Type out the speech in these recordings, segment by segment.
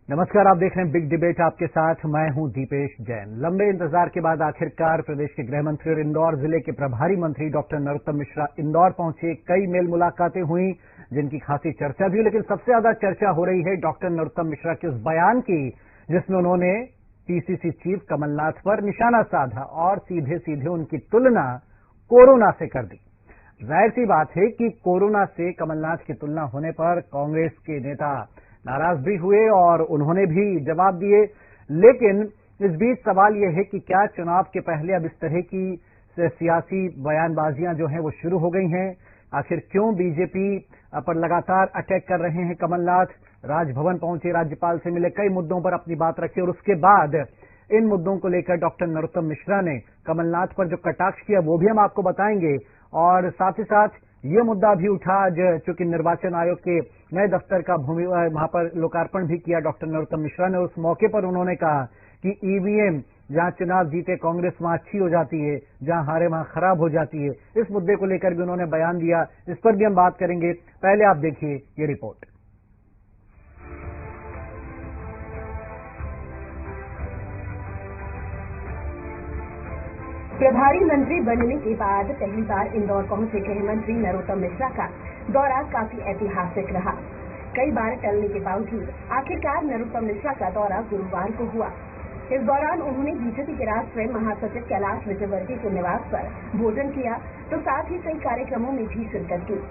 नमस्कार, आप देख रहे हैं बिग डिबेट। आपके साथ मैं हूं दीपेश जैन। लंबे इंतजार के बाद आखिरकार प्रदेश के गृह मंत्री और इंदौर जिले के प्रभारी मंत्री डॉक्टर नरोत्तम मिश्रा इंदौर पहुंचे। कई मेल मुलाकातें हुई जिनकी खासी चर्चा भी हुई, लेकिन सबसे ज्यादा चर्चा हो रही है डॉक्टर नरोत्तम मिश्रा के उस बयान की जिसमें उन्होंने पीसीसी चीफ कमलनाथ पर निशाना साधा और सीधे सीधे उनकी तुलना कोरोना से कर दी। जाहिर सी बात है कि कोरोना से कमलनाथ की तुलना होने पर कांग्रेस के नेता नाराज भी हुए और उन्होंने भी जवाब दिए। लेकिन इस बीच सवाल यह है कि क्या चुनाव के पहले अब इस तरह की सियासी बयानबाजियां जो हैं वो शुरू हो गई हैं? आखिर क्यों बीजेपी पर लगातार अटैक कर रहे हैं कमलनाथ? राजभवन पहुंचे, राज्यपाल से मिले, कई मुद्दों पर अपनी बात रखी और उसके बाद इन मुद्दों को लेकर डॉक्टर नरोत्तम मिश्रा ने कमलनाथ पर जो कटाक्ष किया वो भी हम आपको बताएंगे। और साथ ही साथ ये मुद्दा भी उठा आज चूंकि निर्वाचन आयोग के नए दफ्तर का वहां पर लोकार्पण भी किया डॉक्टर नरोत्तम मिश्रा ने। उस मौके पर उन्होंने कहा कि ईवीएम जहां चुनाव जीते कांग्रेस वहां अच्छी हो जाती है, जहां हारे वहां खराब हो जाती है। इस मुद्दे को लेकर भी उन्होंने बयान दिया, इस पर भी हम बात करेंगे। पहले आप देखिए ये रिपोर्ट। प्रभारी मंत्री बनने के बाद पहली बार इंदौर पहुंचे गृह मंत्री नरोत्तम मिश्रा का दौरा काफी ऐतिहासिक रहा। कई बार टलने के बावजूद आखिरकार नरोत्तम मिश्रा का दौरा गुरुवार को हुआ। इस दौरान उन्होंने बीजेपी के राष्ट्रीय महासचिव कैलाश विजयवर्गीय के निवास पर भोजन किया तो साथ ही कई कार्यक्रमों में भी शिरकत की।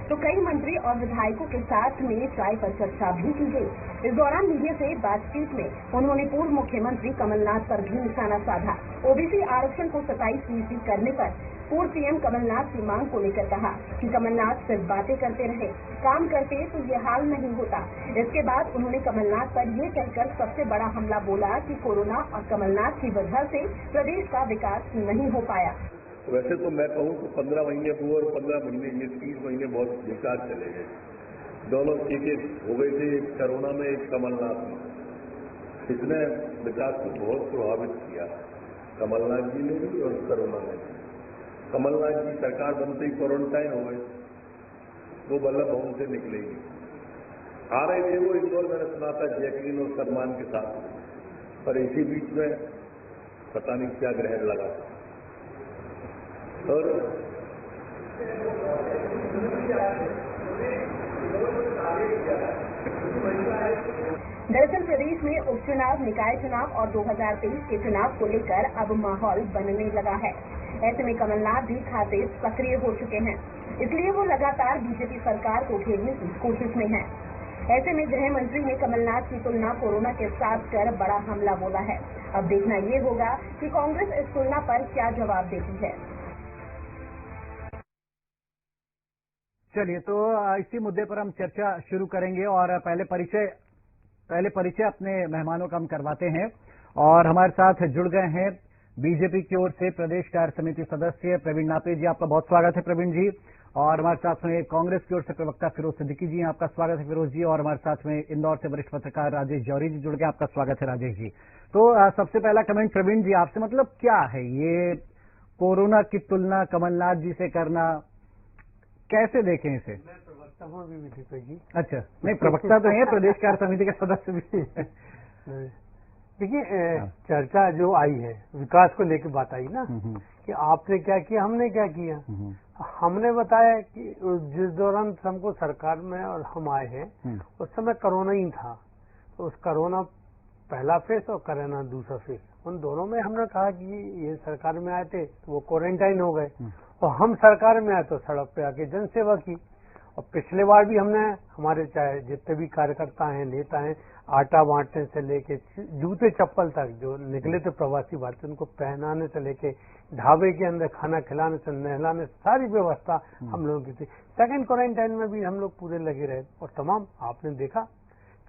तो कई मंत्री और विधायकों के साथ में चाय पर चर्चा भी की गई। इस दौरान मीडिया से बातचीत में उन्होंने पूर्व मुख्यमंत्री कमलनाथ पर भी निशाना साधा। ओबीसी आरक्षण को 27% करने पर पूर्व सीएम कमलनाथ की मांग को लेकर कहा कि कमलनाथ सिर्फ बातें करते रहे, काम करते तो ये हाल नहीं होता। इसके बाद उन्होंने कमलनाथ पर ये कहकर सबसे बड़ा हमला बोला कि कोरोना और कमलनाथ की वजह से प्रदेश का विकास नहीं हो पाया। वैसे तो मैं कहूं तो 15 महीने वो और 15 महीने ये 30 महीने बहुत विकास चले गए। दोनों चीजें हो गई थी, एक कोरोना में एक कमलनाथ में। इसने विकास को बहुत प्रभावित किया, कमलनाथ जी ने भी और कोरोना ने भी। कमलनाथ जी सरकार बनते ही क्वारंटाइन हो गए, वो वल्लभ भवन से निकलेगी। आ रहे थे वो इंदौर, मैंने सुना था जैकलीन और सलमान के साथ, पर इसी बीच में पता नहीं क्या ग्रहण लगा। और दरअसल प्रदेश में उपचुनाव, निकाय चुनाव और 2023 के चुनाव को लेकर अब माहौल बनने लगा है। ऐसे में कमलनाथ भी खासे सक्रिय हो चुके हैं, इसलिए वो लगातार बीजेपी सरकार को घेरने की कोशिश में है। ऐसे में गृह मंत्री ने कमलनाथ की तुलना कोरोना के साथ कर बड़ा हमला बोला है। अब देखना ये होगा कि कांग्रेस इस तुलना पर क्या जवाब देती है। चलिए, तो इसी मुद्दे पर हम चर्चा शुरू करेंगे और पहले परिचय अपने मेहमानों का हम करवाते हैं। और हमारे साथ जुड़ गए हैं बीजेपी की ओर से प्रदेश कार्य समिति सदस्य प्रवीण नापे जी, आपका बहुत स्वागत है प्रवीण जी। और हमारे साथ में कांग्रेस की ओर से प्रवक्ता फिरोज सिद्दीकी जी, आपका स्वागत है फिरोज जी। और हमारे साथ में इंदौर से वरिष्ठ पत्रकार राजेश जौहरी जी जुड़ गए, आपका स्वागत है राजेश जी। तो सबसे पहला कमेंट प्रवीण जी आपसे, मतलब क्या है ये कोरोना की तुलना कमलनाथ जी से करना, कैसे देखें इसे? मैं प्रवक्ता हूँ अभी दीपक जी। अच्छा, नहीं प्रवक्ता तो है, प्रदेश कार्य समिति के सदस्य भी। देखिए, चर्चा जो आई है विकास को लेकर बात आई ना कि आपने क्या किया, हमने क्या किया। हमने बताया कि जिस दौरान हमको सरकार में और हम आए हैं उस समय कोरोना ही था, तो उस कोरोना पहला फेज और कोरोना दूसरा फेज, उन दोनों में हमने कहा कि ये सरकार में आए थे तो वो क्वारंटाइन हो गए और हम सरकार में आए तो सड़क पे आके जनसेवा की। और पिछले बार भी हमने, हमारे चाहे जितने भी कार्यकर्ता हैं, नेता हैं, आटा बांटने से लेके जूते चप्पल तक जो निकले थे प्रवासी भारतीय, उनको पहनाने से लेके ढाबे के अंदर खाना खिलाने से नहलाने, सारी व्यवस्था हम लोगों की थी। सेकंड क्वारंटाइन में भी हम लोग पूरे लगे रहे और तमाम आपने देखा,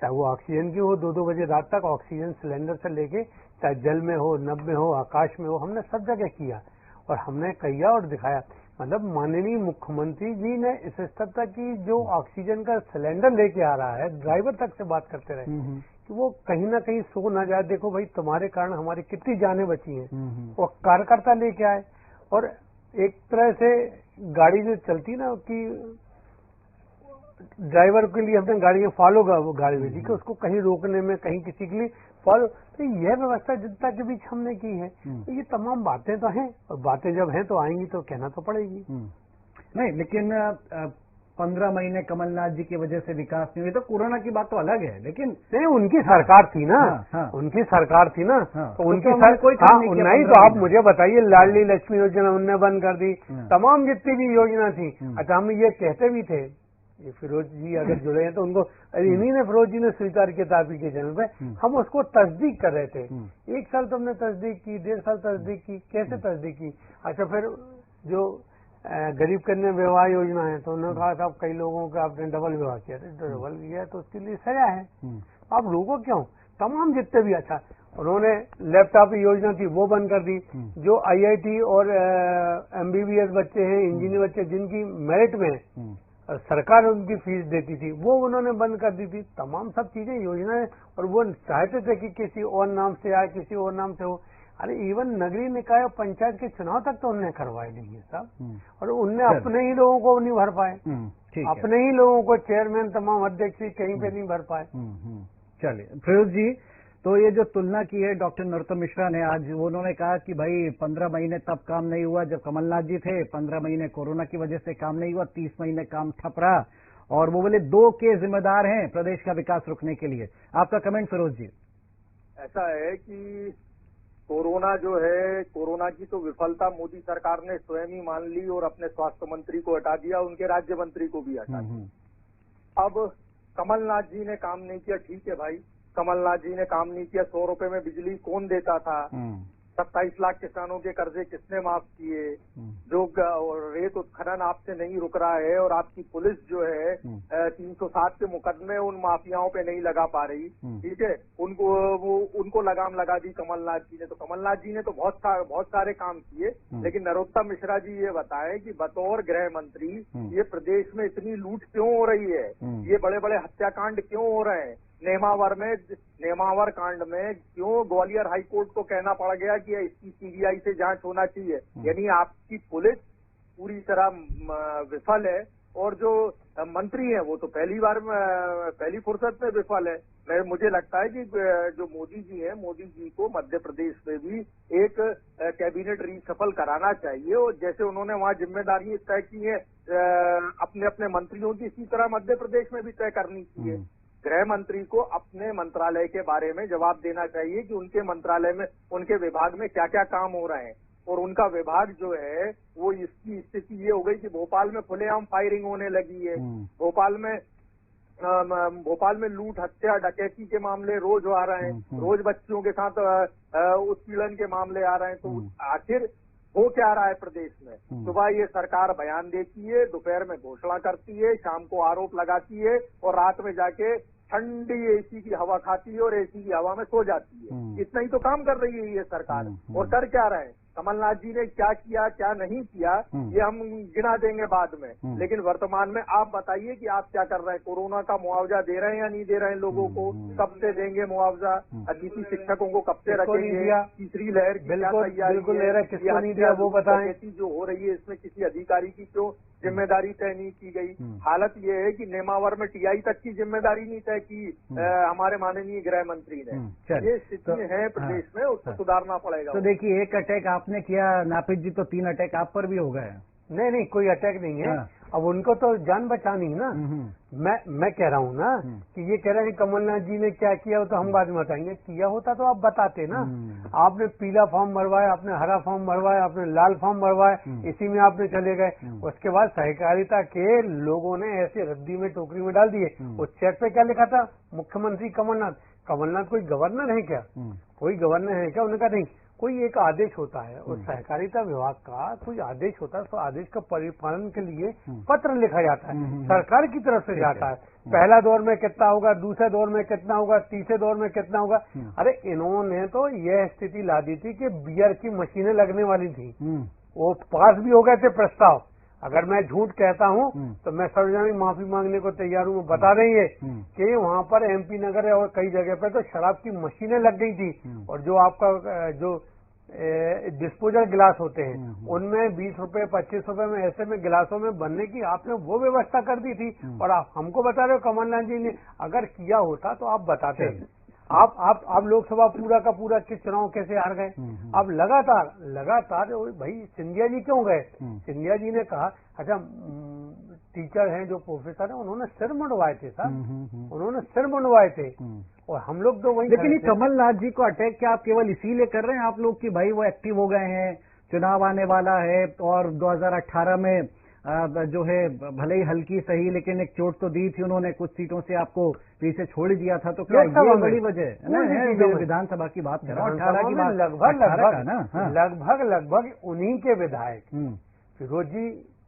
चाहे वो ऑक्सीजन की हो, 2-2 बजे रात तक ऑक्सीजन सिलेंडर से लेके, चाहे जल में हो, नभ में हो, आकाश में हो, हमने सब जगह किया और हमने किया और दिखाया। मतलब माननीय मुख्यमंत्री जी ने इस स्तर तक की जो ऑक्सीजन का सिलेंडर लेके आ रहा है, ड्राइवर तक से बात करते रहे कि वो कहीं ना कहीं सो ना जाए, देखो भाई तुम्हारे कारण हमारी कितनी जानें बची हैं। और कार्यकर्ता लेके आए और एक तरह से गाड़ी जो चलती ना कि ड्राइवर के लिए हमने गाड़ियां फॉलो गाड़ी भेजी कि उसको कहीं रोकने में, कहीं किसी के लिए फॉलो, तो यह व्यवस्था जनता के बीच हमने की है। तो ये तमाम बातें तो हैं, और बातें जब हैं तो आएंगी तो कहना तो पड़ेगी। नहीं, लेकिन 15 महीने कमलनाथ जी की वजह से विकास नहीं हुई, तो कोरोना की बात तो अलग है, लेकिन नहीं, उनकी सरकार थी ना। उनकी सरकार थी ना, तो उनकी कोई नहीं। तो आप मुझे बताइए, लाडली लक्ष्मी योजना उनने बंद कर दी, तमाम जितनी भी योजना थी। अच्छा, हम ये कहते भी थे, ये फिरोज जी अगर जुड़े हैं तो उनको, इन्हीं ने, फिरोज जी ने स्वीकार किया था आपकी के चैनल पे, हम उसको तस्दीक कर रहे थे। 1 साल तो हमने तस्दीक की, 1.5 साल तस्दीक की, कैसे तस्दीक की? अच्छा, फिर जो गरीब कन्या विवाह योजना है, तो उन्होंने कहा था कई लोगों का आपने डबल विवाह किया था, डबल किया तो उसके लिए सजा है। अब लोगों क्यों, तमाम जितने भी, अच्छा उन्होंने लैपटॉप योजना थी वो बंद कर दी। जो IIT और MBBS बच्चे हैं, इंजीनियर बच्चे जिनकी मेरिट में सरकार उनकी फीस देती थी, वो उन्होंने बंद कर दी थी। तमाम सब चीजें योजनाएं, और वो चाहते थे कि किसी और नाम से आए, किसी और नाम से हो। अरे इवन नगरीय निकाय और पंचायत के चुनाव तक तो उन्होंने करवाए नहीं है साहब, और उनने अपने ही लोगों को नहीं भर पाए, अपने ही लोगों को, चेयरमैन तमाम अध्यक्ष कहीं पे नहीं भर पाए। चलिए फिरोज जी, तो ये जो तुलना की है डॉक्टर नरोत्तम मिश्रा ने आज, उन्होंने कहा कि भाई 15 महीने तब काम नहीं हुआ जब कमलनाथ जी थे, 15 महीने कोरोना की वजह से काम नहीं हुआ, 30 महीने काम ठप रहा, और वो बोले 2 के जिम्मेदार हैं प्रदेश का विकास रुकने के लिए। आपका कमेंट फिरोज जी। ऐसा है कि कोरोना जो है, कोरोना की तो विफलता मोदी सरकार ने स्वयं ही मान ली और अपने स्वास्थ्य मंत्री को हटा दिया, उनके राज्य मंत्री को भी हटा दिया। अब कमलनाथ जी ने काम नहीं किया, ठीक है भाई, कमलनाथ जी ने काम नहीं किया। 100 रुपए में बिजली कौन देता था? 27 लाख किसानों के कर्जे किसने माफ किए? जो रेत उत्खनन आपसे नहीं रुक रहा है, और आपकी पुलिस जो है 307 के मुकदमे उन माफियाओं पे नहीं लगा पा रही, ठीक है, उनको लगाम लगा दी कमलनाथ जी ने। तो कमलनाथ जी ने तो बहुत सारे काम किए, लेकिन नरोत्तम मिश्रा जी ये बताएं कि बतौर गृह मंत्री ये प्रदेश में इतनी लूट क्यों हो रही है, ये बड़े बड़े हत्याकांड क्यों हो रहे हैं? नेमावर कांड में क्यों ग्वालियर हाईकोर्ट को कहना पड़ गया कि इसकी CBI से जांच होना चाहिए? यानी आपकी पुलिस पूरी तरह विफल है, और जो मंत्री हैं वो तो पहली फुर्सत में विफल है। मुझे लगता है कि जो मोदी जी हैं, मोदी जी को मध्य प्रदेश में भी एक कैबिनेट रीशफल कराना चाहिए, और जैसे उन्होंने वहाँ जिम्मेदारी तय की है अपने अपने मंत्रियों की, इसी तरह मध्य प्रदेश में भी तय करनी चाहिए। गृह मंत्री को अपने मंत्रालय के बारे में जवाब देना चाहिए कि उनके मंत्रालय में, उनके विभाग में क्या क्या काम हो रहे हैं, और उनका विभाग जो है वो, इसकी स्थिति ये हो गई कि भोपाल में खुलेआम फायरिंग होने लगी है। भोपाल में लूट, हत्या, डकैती के मामले रोज आ रहे हैं, रोज बच्चियों के साथ उत्पीड़न के मामले आ रहे हैं। तो आखिर हो क्या रहा है प्रदेश में? सुबह ये सरकार बयान देती है, दोपहर में घोषणा करती है, शाम को आरोप लगाती है, और रात में जाके ठंडी AC की हवा खाती है और AC की हवा में सो जाती है। इतना ही तो काम कर रही है ये सरकार। और कर क्या रहे हैं? कमलनाथ जी ने क्या किया, क्या नहीं किया, ये हम गिना देंगे बाद में, लेकिन वर्तमान में आप बताइए कि आप क्या कर रहे हैं? कोरोना का मुआवजा दे रहे हैं या नहीं दे रहे हैं लोगों को? कब से देंगे मुआवजा? अतिथि शिक्षकों को कब से रखेंगे? तीसरी लहर की क्या तैयारी है? वो बताएं। जो हो रही है इसमें किसी अधिकारी की क्यों जिम्मेदारी तय नहीं की गई? हालत ये है कि नेमावर में TI तक की जिम्मेदारी नहीं तय की हमारे माननीय गृह मंत्री ने। ये स्थिति है प्रदेश में, उसको सुधारना पड़ेगा। तो देखिए, एक अटैक आपने किया नापित जी, तो 3 अटैक आप पर भी हो गए। नहीं, कोई अटैक नहीं है। अब उनको तो जान बचानी है ना। मैं कह रहा हूँ ना कि ये कह रहे हैं कमलनाथ जी ने क्या किया, वो तो हम बाद में बताएंगे। किया होता तो आप बताते ना। आपने पीला फॉर्म भरवाया, आपने हरा फॉर्म भरवाया, आपने लाल फॉर्म भरवाया, इसी में आपने चले गए। उसके बाद सहकारिता के लोगों ने ऐसे रद्दी में, टोकरी में डाल दिए। उस चेक पे क्या लिखा था? मुख्यमंत्री कमलनाथ कोई गवर्नर है क्या? कोई गवर्नर है क्या? उन्होंने कहा नहीं, कोई एक आदेश होता है, और सहकारिता विभाग का कोई आदेश होता है, तो आदेश का परिपालन के लिए पत्र लिखा जाता है, सरकार की तरफ से जाता है। पहला दौर में कितना होगा, दूसरे दौर में कितना होगा, तीसरे दौर में कितना होगा। अरे इन्होंने तो यह स्थिति ला दी थी कि बियर की मशीनें लगने वाली थी, वो पास भी हो गए थे प्रस्ताव। अगर मैं झूठ कहता हूँ तो मैं सार्वजनिक माफी मांगने को तैयार हूँ। बता देंगे कि वहाँ पर MP नगर और कई जगह पर तो शराब की मशीनें लग गई थी, और जो आपका जो डिस्पोजल गिलास होते हैं, उनमें 20 रुपए 25 रुपए में ऐसे में गिलासों में बनने की आपने वो व्यवस्था कर दी थी। और आप हमको बता रहे हो कमलनाथ जी ने अगर किया होता तो आप बताते। आप लोकसभा पूरा का पूरा किस चुनाव कैसे हार गए। अब लगातार भाई सिंधिया जी क्यों गए? सिंधिया जी ने कहा अच्छा टीचर हैं जो प्रोफेसर हैं उन्होंने सिर मुंडवाए थे साहब, उन्होंने सिर मुंडवाए थे और हम लोग तो वही। लेकिन कमलनाथ जी को अटैक क्या आप केवल इसीलिए कर रहे हैं आप लोग कि भाई वो एक्टिव हो गए हैं, चुनाव आने वाला है और 2018 में जो है भले ही हल्की सही लेकिन एक चोट तो दी थी उन्होंने, कुछ सीटों से आपको पीछे छोड़ दिया था, तो क्या ये बड़ी वजह है? विधानसभा की बात कर रहा हूँ, 18 की बात, लगभग उन्हीं के विधायक फिरोज जी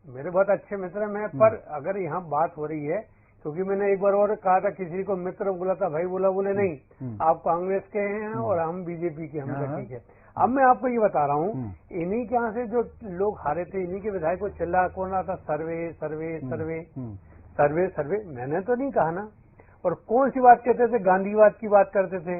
मेरे बहुत अच्छे मित्र हैं। पर अगर यहाँ बात हो रही है क्योंकि मैंने एक बार और कहा था किसी को मित्र बोला था, भाई बोले नहीं आप कांग्रेस के हैं और हम बीजेपी के, हम ठीक है। अब मैं आपको ये बता रहा हूँ इन्हीं के यहाँ से जो लोग हारे थे इन्हीं के विधायक को चिल्ला कौन रहा था सर्वे सर्वे सर्वे सर्वे सर्वे। मैंने तो नहीं कहा ना। और कौन सी बात कहते थे? गांधीवाद की बात करते थे।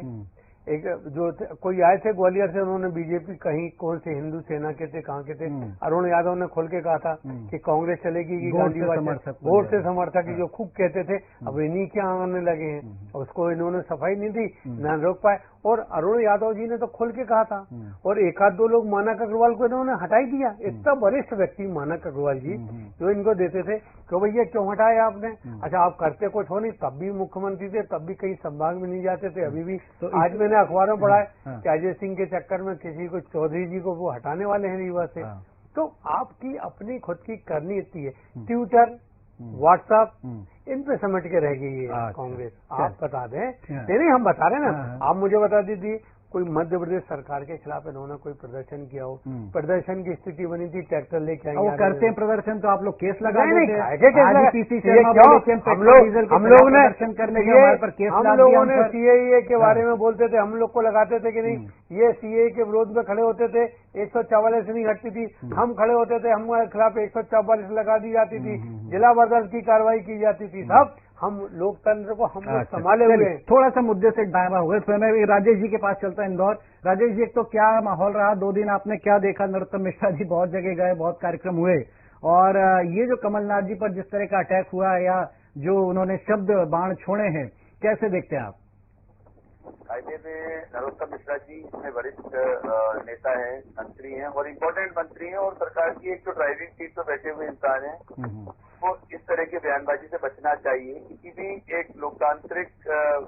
एक जो कोई आए थे ग्वालियर से, उन्होंने बीजेपी कहीं कौन से हिंदू सेना के थे कहाँ के थे, अरुण यादव ने खोल के कहा था कि कांग्रेस चलेगी कि गांधीवाद, वोट से समर्थक जो खूब कहते थे अब इन्हीं के आने लगे हैं। उसको इन्होंने सफाई नहीं दी, न रोक पाए। और अरुण यादव जी ने तो खोल के कहा था और एक आध दो लोग मानक अग्रवाल को इन्होंने हटाई दिया। इतना वरिष्ठ व्यक्ति मानक अग्रवाल जी जो इनको देते थे, क्यों भैया क्यों हटाया आपने? अच्छा आप करते कुछ हो नहीं, तब भी मुख्यमंत्री थे, तब भी कहीं संभाग में नहीं जाते थे, अभी भी। तो आज मैंने अखबारों में पढ़ा है कि अजय सिंह के चक्कर में किसी को चौधरी जी को वो हटाने वाले हैं रीवा से। तो आपकी अपनी खुद की करनी इतनी है। ट्विटर व्हाट्सएप इन पे समेट के रह गई है कांग्रेस। आप बता दें, नहीं हम बता रहे हैं ना, आप मुझे बता दीजिए कोई मध्य प्रदेश सरकार के खिलाफ इन्होंने कोई प्रदर्शन किया हो, प्रदर्शन की स्थिति बनी थी, ट्रैक्टर लेके आएंगे, वो करते हैं प्रदर्शन तो आप लोग केस लगा देते हैं। हम लोग ने सीएए के बारे में बोलते थे, हम लोग को लगाते थे कि नहीं ये सीएए के विरोध में खड़े होते थे, 144 नहीं हटती थी, हम खड़े होते थे, हमारे खिलाफ 144 लगा दी जाती थी, जिला बर्दाश्त की कार्रवाई की जाती थी। सब हम लोकतंत्र को हम लोग संभाले हुए हैं। थोड़ा सा मुद्दे से दाएं हुए तो मैं राजेश जी के पास चलता है इंदौर। राजेश जी, एक तो क्या माहौल रहा 2 दिन, आपने क्या देखा? नरोत्तम मिश्रा जी बहुत जगह गए, बहुत कार्यक्रम हुए, और ये जो कमलनाथ जी पर जिस तरह का अटैक हुआ या जो उन्होंने शब्द बाण छोड़े हैं, कैसे देखते हैं आप? कायदे में नरोत्तम मिश्रा जी इतने वरिष्ठ नेता हैं, मंत्री हैं और इम्पोर्टेंट मंत्री हैं और सरकार की एक जो ड्राइविंग सीट पर बैठे हुए इंसान हैं, वो इस तरह की बयानबाजी से बचना चाहिए। किसी भी एक लोकतांत्रिक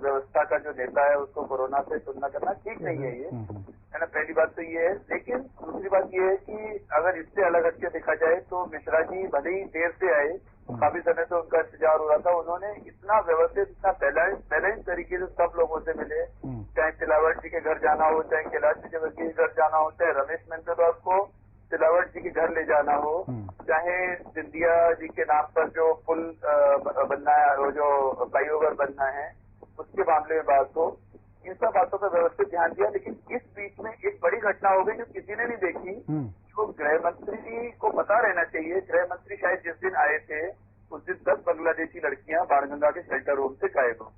व्यवस्था का जो नेता है उसको कोरोना से तुलना करना ठीक नहीं है। ये है ना, पहली बात तो ये है। लेकिन दूसरी बात ये है कि अगर इससे अलग हटके देखा जाए तो मिश्रा जी भले ही देर से आए, काफी समय से उनका इंतजार हो रहा था, उन्होंने इतना व्यवस्थित, इतना बैलेंस तरीके से सब लोगों से मिले, चाहे तिलावट जी के घर जाना हो, चाहे कैलाश विजयवर्गीय के घर जाना हो, चाहे रमेश मेहता को तिलावट जी के घर ले जाना हो, चाहे सिंधिया जी के नाम पर जो पुल बनना है, वो जो फ्लाईओवर बनना है उसके मामले में बात हो, इन सब बातों पर व्यवस्थित ध्यान दिया। लेकिन इस बीच में एक बड़ी घटना हो गई जो किसी ने नहीं देखी, जो गृह मंत्री को पता रहना चाहिए। गृह मंत्री शायद जिस दिन आए थे उस दिन 10 बांग्लादेशी लड़कियां बाणगंगा के शेल्टर होम से गायब हो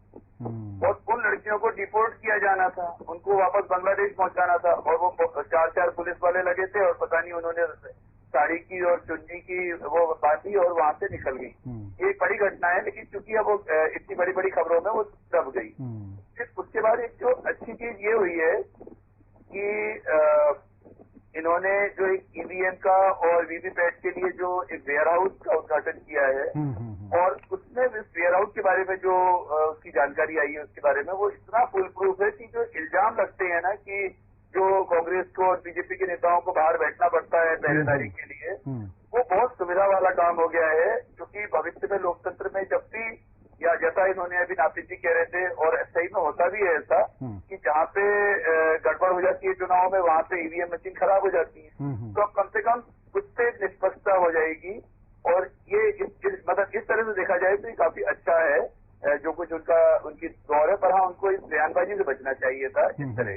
और उन लड़कियों को डिपोर्ट किया जाना था, उनको वापस बांग्लादेश पहुंचाना था और वो 4 पुलिस वाले लगे थे और पता नहीं उन्होंने साड़ी की और चुन्नी की वो बांधी और वहां से निकल गई। ये एक बड़ी घटना है, लेकिन चूंकि अब वो इतनी बड़ी बड़ी खबरों में वो दब गई। फिर उसके बाद एक जो अच्छी चीज ये हुई है कि इन्होंने जो एक ईवीएम का और वीवीपैट के लिए जो एक वेयर हाउस का उद्घाटन किया है और उसमें इस वेयर हाउस के बारे में जो उसकी जानकारी आई है उसके बारे में वो इतना फुल प्रूफ है कि जो इल्जाम लगते हैं ना कि जो कांग्रेस को और बीजेपी के नेताओं को बाहर बैठना पड़ता है पहरेदारी के लिए, वो बहुत सुविधा वाला काम हो गया है। क्योंकि भविष्य में लोकतंत्र में जब भी, या जैसा इन्होंने अभी नापित जी कह रहे थे और सही में होता भी है ऐसा कि जहाँ पे गड़बड़ हो जाती है चुनाव में वहां पे ईवीएम मशीन खराब हो जाती है, तो अब कम से कम कुछ से निष्पक्षता हो जाएगी। और ये मतलब इस तरह से देखा जाए तो ये काफी अच्छा है जो कुछ उनकी दौर है। पर हाँ, उनको इस बयानबाजी से बचना चाहिए था इस तरह।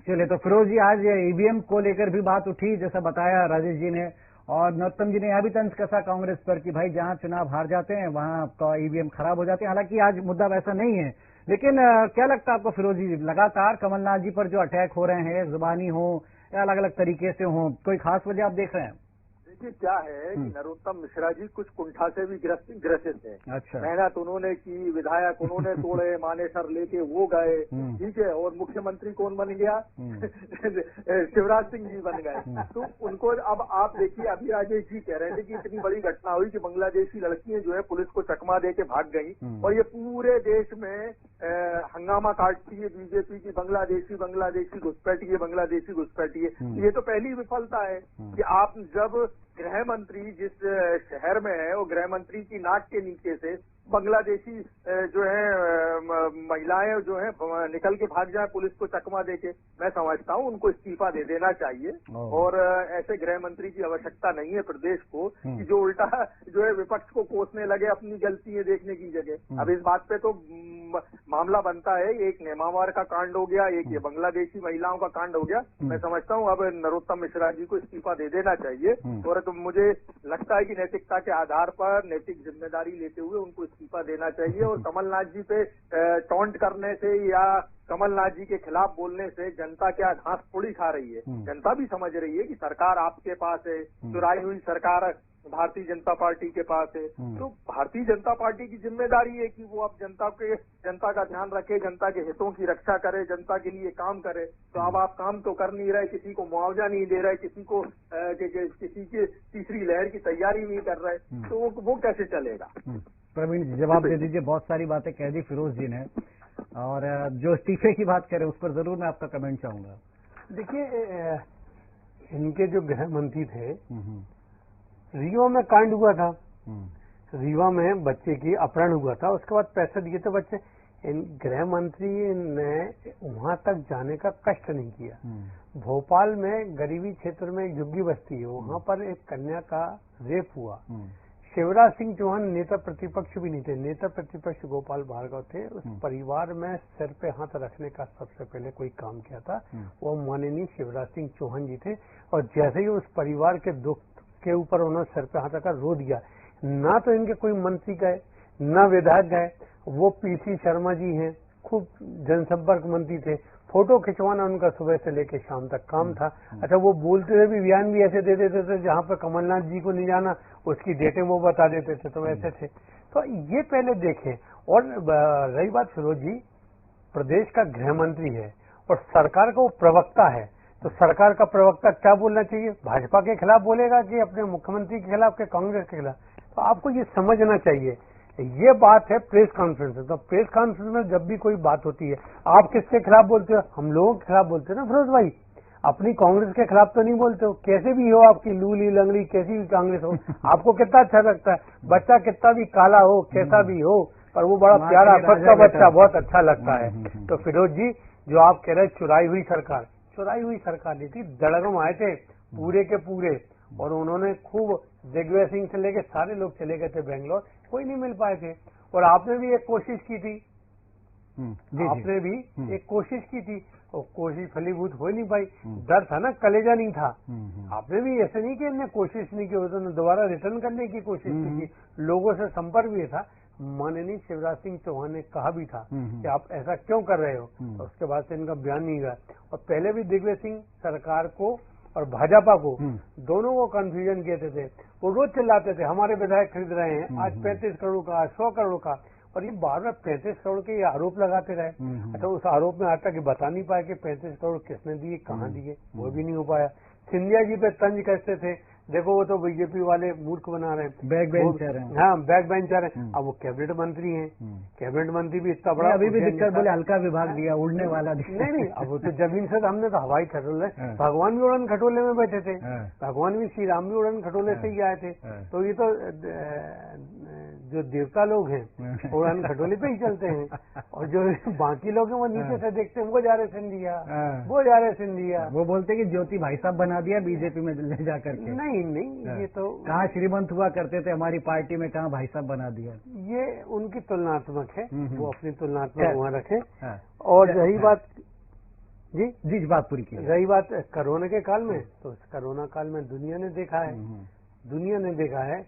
चलिए, तो फिरोज जी आज ईवीएम को लेकर भी बात उठी, जैसा बताया राजेश जी ने, और नरोत्तम जी ने यह भी तंज कसा कांग्रेस पर कि भाई जहां चुनाव हार जाते हैं वहां आपका ईवीएम खराब हो जाते हैं। हालांकि आज मुद्दा वैसा नहीं है, लेकिन क्या लगता है आपको फिरोज जी, लगातार कमलनाथ जी पर जो अटैक हो रहे हैं, जुबानी हो या अलग अलग तरीके से हो, कोई खास वजह आप देख रहे हैं? देखिए क्या है कि नरोत्तम मिश्रा जी कुछ कुंठा से भी ग्रसित है। अच्छा। मेहनत उन्होंने की, विधायक उन्होंने तोड़े, मानेसर लेके वो गए, ठीक है, और मुख्यमंत्री कौन बन गया? शिवराज सिंह जी बन गए। तो उनको अब आप देखिए, अभी राजेश जी कह रहे थे कि इतनी बड़ी घटना हुई कि बांग्लादेशी लड़कियां जो है पुलिस को चकमा दे के भाग गई और ये पूरे देश में हंगामा काटती है बीजेपी की, बांग्लादेशी घुसपैठी है, बांग्लादेशी घुसपैठी है। ये तो पहली विफलता है कि आप जब गृह मंत्री जिस शहर में है वो गृह मंत्री की नाक के नीचे से बांग्लादेशी जो है महिलाएं जो है निकल के भाग जाए पुलिस को चकमा देके, मैं समझता हूं उनको इस्तीफा दे देना चाहिए। और ऐसे गृह मंत्री की आवश्यकता नहीं है प्रदेश को कि जो उल्टा जो है विपक्ष को कोसने लगे अपनी गलतियां देखने की जगह। अब इस बात पे तो मामला बनता है, एक नेमावर का कांड हो गया, एक ये बांग्लादेशी महिलाओं का कांड हो गया। मैं समझता हूं अब नरोत्तम मिश्रा जी को इस्तीफा दे देना चाहिए और तो मुझे लगता है कि नैतिकता के आधार पर नैतिक जिम्मेदारी लेते हुए उनको इस्तीफा देना चाहिए। और कमलनाथ जी पे टॉन्ट करने से या कमलनाथ जी के खिलाफ बोलने से जनता क्या घास थोड़ी खा रही है, जनता भी समझ रही है कि सरकार आपके पास है, चुराई हुई सरकार भारतीय जनता पार्टी के पास है। तो भारतीय जनता पार्टी की जिम्मेदारी है कि वो अब जनता का ध्यान रखे, जनता के हितों की रक्षा करे, जनता के लिए काम करे। तो अब आप काम तो कर नहीं रहे, किसी को मुआवजा नहीं दे रहे, किसी को किसी की तीसरी लहर की तैयारी नहीं कर रहे, तो वो कैसे चलेगा? प्रवीण जी जवाब दे दीजिए, बहुत सारी बातें कह दी फिरोज जी ने, और जो इस्तीफे की बात करें उस पर जरूर मैं आपका कमेंट चाहूंगा। देखिए इनके जो गृह मंत्री थे, रीवा में कांड हुआ था, रीवा में बच्चे की अपहरण हुआ था, उसके बाद पैसे दिए थे बच्चे। गृह मंत्री ने वहां तक जाने का कष्ट नहीं किया। भोपाल में गरीबी क्षेत्र में एक झुग्गी बस्ती है, वहां पर एक कन्या का रेप हुआ। शिवराज सिंह चौहान नेता प्रतिपक्ष भी नहीं थे, नेता प्रतिपक्ष गोपाल भार्गव थे। उस परिवार में सिर पे हाथ रखने का सबसे पहले कोई काम किया था वो माननीय शिवराज सिंह चौहान जी थे। और जैसे ही उस परिवार के दुख के ऊपर उन्होंने सिर पे हाथ रखा, रो दिया। ना तो इनके कोई मंत्री गए, ना विधायक गए, वो पीसी शर्मा जी हैं, खूब जनसंपर्क मंत्री थे, फोटो खिंचवाना उनका सुबह से लेकर शाम तक काम था। अच्छा, वो बोलते हुए भी बयान भी ऐसे दे देते थे जहां पर कमलनाथ जी को नहीं जाना उसकी डेटें वो बता देते थे, तो ऐसे थे। तो ये पहले देखें। और रही बात फिरोज जी, प्रदेश का गृह मंत्री है और सरकार का वो प्रवक्ता है, तो सरकार का प्रवक्ता क्या बोलना चाहिए? भाजपा के खिलाफ बोलेगा कि अपने मुख्यमंत्री के खिलाफ कि कांग्रेस के खिलाफ? तो आपको ये समझना चाहिए। ये बात है प्रेस कॉन्फ्रेंस में, तो प्रेस कॉन्फ्रेंस में जब भी कोई बात होती है आप किसके खिलाफ बोलते हो? हम लोगों के खिलाफ बोलते हो ना फिरोज भाई, अपनी कांग्रेस के खिलाफ तो नहीं बोलते हो। कैसे भी हो, आपकी लूली लंगड़ी कैसी भी कांग्रेस हो, आपको कितना अच्छा लगता है, बच्चा कितना भी काला हो, कैसा भी हो, पर वो बड़ा प्यारा खुद का बच्चा बहुत अच्छा लगता है। तो फिरोज जी जो आप कह रहे चुराई हुई सरकार नहीं थी, दड़गम आए थे पूरे के पूरे, और उन्होंने खूब दिग्विजय सिंह से लेके सारे लोग चले गए थे बेंगलोर, कोई नहीं मिल पाए थे। और आपने भी एक कोशिश की थी, एक कोशिश की थी, और कोशिश फलीभूत हो नहीं पाई। डर था ना, कलेजा नहीं था। आपने भी ऐसे नहीं कि इन्हें कोशिश नहीं की, उन्होंने दोबारा रिटर्न करने की कोशिश की थी, लोगों से संपर्क भी था। माननीय शिवराज सिंह चौहान ने कहा भी था कि आप ऐसा क्यों कर रहे हो, तो उसके बाद से इनका बयान नहीं गया। और पहले भी दिग्विजय सिंह सरकार को और भाजपा को दोनों को कंफ्यूजन कहते थे, वो रोज चिल्लाते थे हमारे विधायक खरीद रहे हैं, आज 35 करोड़ का, आज 100 करोड़ का, और ये बार बार 35 करोड़ के ये आरोप लगाते रहे। अच्छा, उस आरोप में आज तक बता नहीं पाया कि 35 करोड़ किसने दिए, कहाँ दिए, वो भी नहीं हो पाया। सिंधिया जी पे तंज कसते थे, देखो वो तो बीजेपी वाले मूर्ख बना रहे हैं, बैक बेंचर हैं। हाँ, बैक बेंचर हैं। अब वो कैबिनेट मंत्री हैं, कैबिनेट मंत्री भी इतना बड़ा, अभी भी दिक्कत बोले हल्का विभाग दिया, उड़ने वाला दिया। नहीं, अब वो तो जमीन से हमने तो हवाई खटोले, भगवान भी उड़न खटोले में बैठे थे, भगवान भी श्री राम भी उड़न खटोले से ही आए थे। तो ये तो जो देवता लोग हैं उड़न खटोले पे ही चलते हैं, और जो बाकी लोग हैं वो नीचे से देखते हैं, वो जा रहे सिंधिया, वो जा रहे सिंधिया। वो बोलते कि ज्योति भाई साहब बना दिया बीजेपी में ले जा करके। नहीं, ये तो कहाँ श्रीमंत हुआ करते थे हमारी पार्टी में, कहाँ भाई साहब बना दिया। ये उनकी तुलनात्मक है, वो अपनी तुलनात्मक वहाँ रखे। और रही बात जी बात पूरी की, रही बात कोरोना के काल में, तो कोरोना काल में दुनिया ने देखा है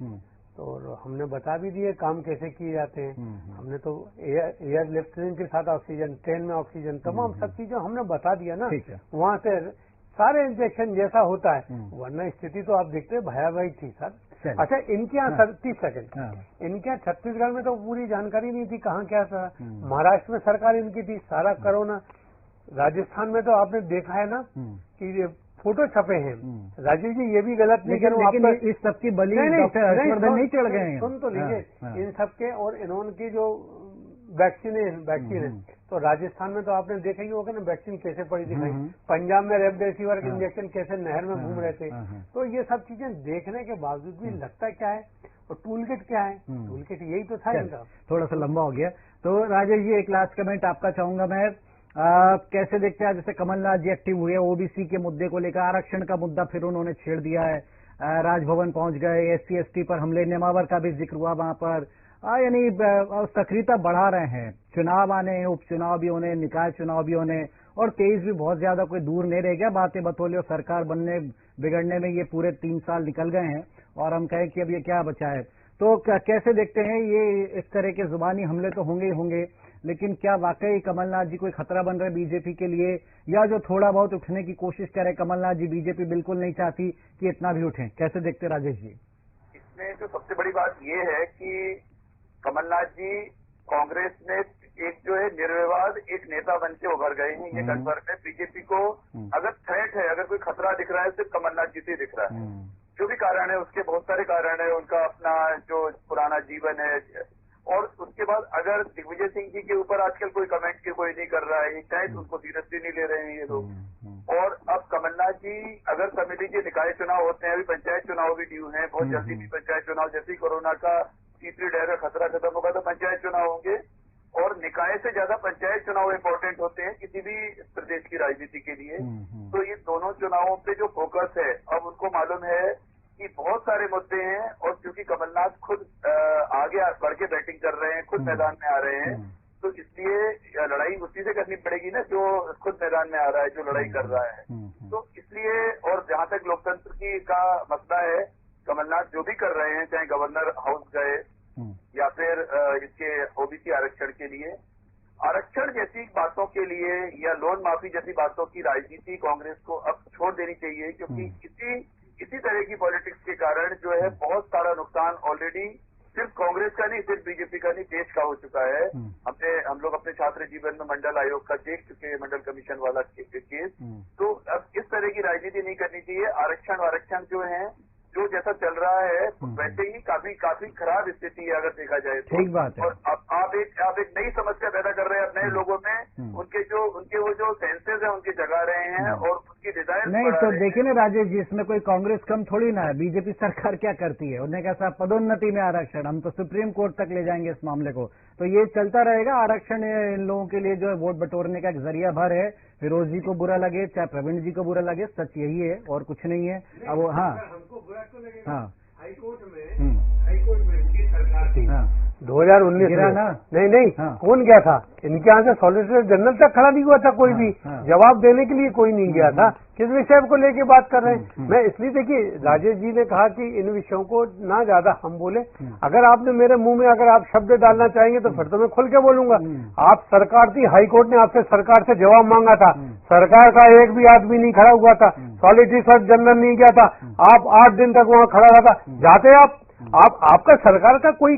तो हमने बता भी दिए काम कैसे किए जाते हैं। हमने तो एयर लिफ्टिंग के साथ ऑक्सीजन, ट्रेन में ऑक्सीजन, तमाम सब चीजें हमने बता दिया ना। वहाँ से सारे इंजेक्शन जैसा होता है, वरना स्थिति तो आप देखते हैं भयावह थी सर। अच्छा, इनके यहाँ 30 सेकंड, इनके यहाँ छत्तीसगढ़ में तो पूरी जानकारी नहीं थी कहाँ क्या था। महाराष्ट्र में सरकार इनकी थी, सारा कोरोना। राजस्थान में तो आपने देखा है ना कि फोटो छपे हैं। राजीव जी ये भी गलत नहीं करूँ, लेकिन इस सबकी बलि डॉक्टर हर्षवर्धन नहीं चढ़ गए हैं। सुन तो लीजिए इन सबके, और इन्होंने जो वैक्सीन है, तो राजस्थान में तो आपने देखा ही होगा ना वैक्सीन कैसे पड़ी दिखाई। पंजाब में रेमडेसिविर इंजेक्शन कैसे नहर में घूम रहे थे। तो ये सब चीजें देखने के बावजूद भी लगता क्या है, और टूल किट क्या है, टूल किट यही तो था इनका। थोड़ा सा लंबा हो गया। तो राजेश जी एक लास्ट कमेंट आपका चाहूंगा मैं, कैसे देखते हैं जैसे कमलनाथ जी एक्टिव हुए ओबीसी के मुद्दे को लेकर, आरक्षण का मुद्दा फिर उन्होंने छेड़ दिया है, राजभवन पहुंच गए, एससी एसटी पर हमले, नेमावर का भी जिक्र हुआ वहां पर, यानी सक्रियता बढ़ा रहे हैं। चुनाव आने हैं, उपचुनाव भी होने, निकाय चुनाव भी होने, और 23 भी बहुत ज्यादा कोई दूर नहीं रह गया। बातें बतौले और सरकार बनने बिगड़ने में ये पूरे 3 साल निकल गए हैं, और हम कहें कि अब ये क्या बचा है। तो कैसे देखते हैं ये इस तरह के जुबानी हमले तो होंगे ही होंगे, लेकिन क्या वाकई कमलनाथ जी कोई खतरा बन रहे बीजेपी के लिए, या जो थोड़ा बहुत उठने की कोशिश करे कमलनाथ जी, बीजेपी बिल्कुल नहीं चाहती कि इतना भी उठे? कैसे देखते राजेश जी? इसमें जो सबसे बड़ी बात ये है कि कमलनाथ जी कांग्रेस में एक जो है निर्विवाद एक नेता बन के उभर गए हैं। ये कन्फर्म है। बीजेपी को अगर थ्रेट है, अगर कोई खतरा दिख रहा है, सिर्फ कमलनाथ जी से दिख रहा है। जो भी कारण है, उसके बहुत सारे कारण है। उनका अपना जो पुराना जीवन है, और उसके बाद अगर दिग्विजय सिंह जी के ऊपर आजकल कोई कमेंट के कोई नहीं कर रहा है, शायद उनको सीरियसली नहीं ले रहे हैं ये लोग। और अब कमलनाथ जी अगर समझ लीजिए निकाय चुनाव होते हैं, अभी पंचायत चुनाव भी ड्यू है, बहुत जल्दी भी पंचायत चुनाव, जैसे कोरोना का तीसरी लहर का खतरा खत्म होगा तो पंचायत चुनाव होंगे, और निकाय से ज्यादा पंचायत चुनाव इंपॉर्टेंट होते हैं किसी भी प्रदेश की राजनीति के लिए। तो ये दोनों चुनावों पे जो फोकस है, अब उनको मालूम है कि बहुत सारे मुद्दे हैं, और क्योंकि कमलनाथ खुद आगे बढ़ के बैटिंग कर रहे हैं, खुद मैदान में आ रहे हैं, तो इसलिए लड़ाई उसी से करनी पड़ेगी ना जो खुद मैदान में आ रहा है, जो लड़ाई कर रहा है। तो इसलिए, और जहां तक लोकतंत्र की का मसला है, कमलनाथ जो भी कर रहे हैं, चाहे गवर्नर हाउस गए या फिर इसके ओबीसी आरक्षण के लिए, आरक्षण जैसी बातों के लिए या लोन माफी जैसी बातों की राजनीति कांग्रेस को अब छोड़ देनी चाहिए, क्योंकि इसी तरह की पॉलिटिक्स के कारण जो है बहुत सारा नुकसान ऑलरेडी सिर्फ कांग्रेस का नहीं, सिर्फ बीजेपी का नहीं, देश का हो चुका है। हम लोग अपने छात्र जीवन में मंडल आयोग का देख चुके हैं, मंडल कमीशन वाला केस। तो अब इस तरह की राजनीति नहीं करनी चाहिए। आरक्षण जो है, जो जैसा चल रहा है वैसे ही काफी खराब स्थिति है अगर देखा जाए तो। ठीक बात है। और आप एक नई समस्या पैदा कर रहे हैं अब नए लोगों में, उनके वो जो सेंसेस है उनके जगा रहे हैं, और उनकी डिजायर नहीं। तो देखिए ना राजेश जी, इसमें कोई कांग्रेस कम थोड़ी ना है। बीजेपी सरकार क्या करती है, उन्हें कैसा पदोन्नति में आरक्षण, हम तो सुप्रीम कोर्ट तक ले जाएंगे इस मामले को। तो ये चलता रहेगा। आरक्षण इन लोगों के लिए जो है वोट बटोरने का एक जरिया भर है। फिरोज जी को बुरा लगे, चाहे प्रवीण जी को बुरा लगे, सच यही है और कुछ नहीं है। अब वो हमको बुरा क्यों लगेगा? हाँ, हाईकोर्ट में इनकी सरकार थी 2019 गिरा ना? नहीं कौन गया था? इनके यहाँ से सॉलिसिटर जनरल तक खड़ा नहीं हुआ था कोई भी। जवाब देने के लिए कोई नहीं गया था। किस विषय को लेके बात कर रहे हैं? मैं इसलिए, देखिए राजेश जी ने कहा कि इन विषयों को ना ज्यादा हम बोले। अगर आपने मेरे मुंह में अगर आप शब्द डालना चाहेंगे तो फिर तो मैं खुल के बोलूंगा। आप सरकार थी, हाईकोर्ट ने आपसे सरकार से जवाब मांगा था, सरकार का एक भी आदमी नहीं खड़ा हुआ था, सॉलिसिटर जनरल नहीं गया था, आप 8 दिन तक वहाँ खड़ा रहा था। जाते आपका सरकार का कोई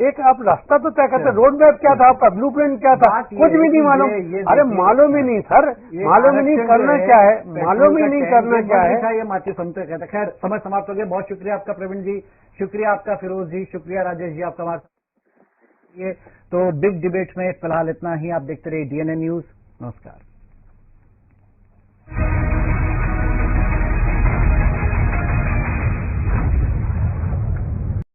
एक आप रास्ता तो तय करते, रोड मैप क्या था आपका, ब्लूप्रिंट क्या था, कुछ भी नहीं मालूम। अरे मालूम ही नहीं सर, मालूम ही नहीं करना क्या है, मालूम ही नहीं करना क्या है। ये माची सुनते कहते। खैर समय समाप्त हो गया। बहुत शुक्रिया आपका प्रवीण जी, शुक्रिया आपका फिरोज जी, शुक्रिया राजेश जी आपका हमारे। तो बिग डिबेट में फिलहाल इतना ही। आप देखते रहिए डीएनए न्यूज। नमस्कार।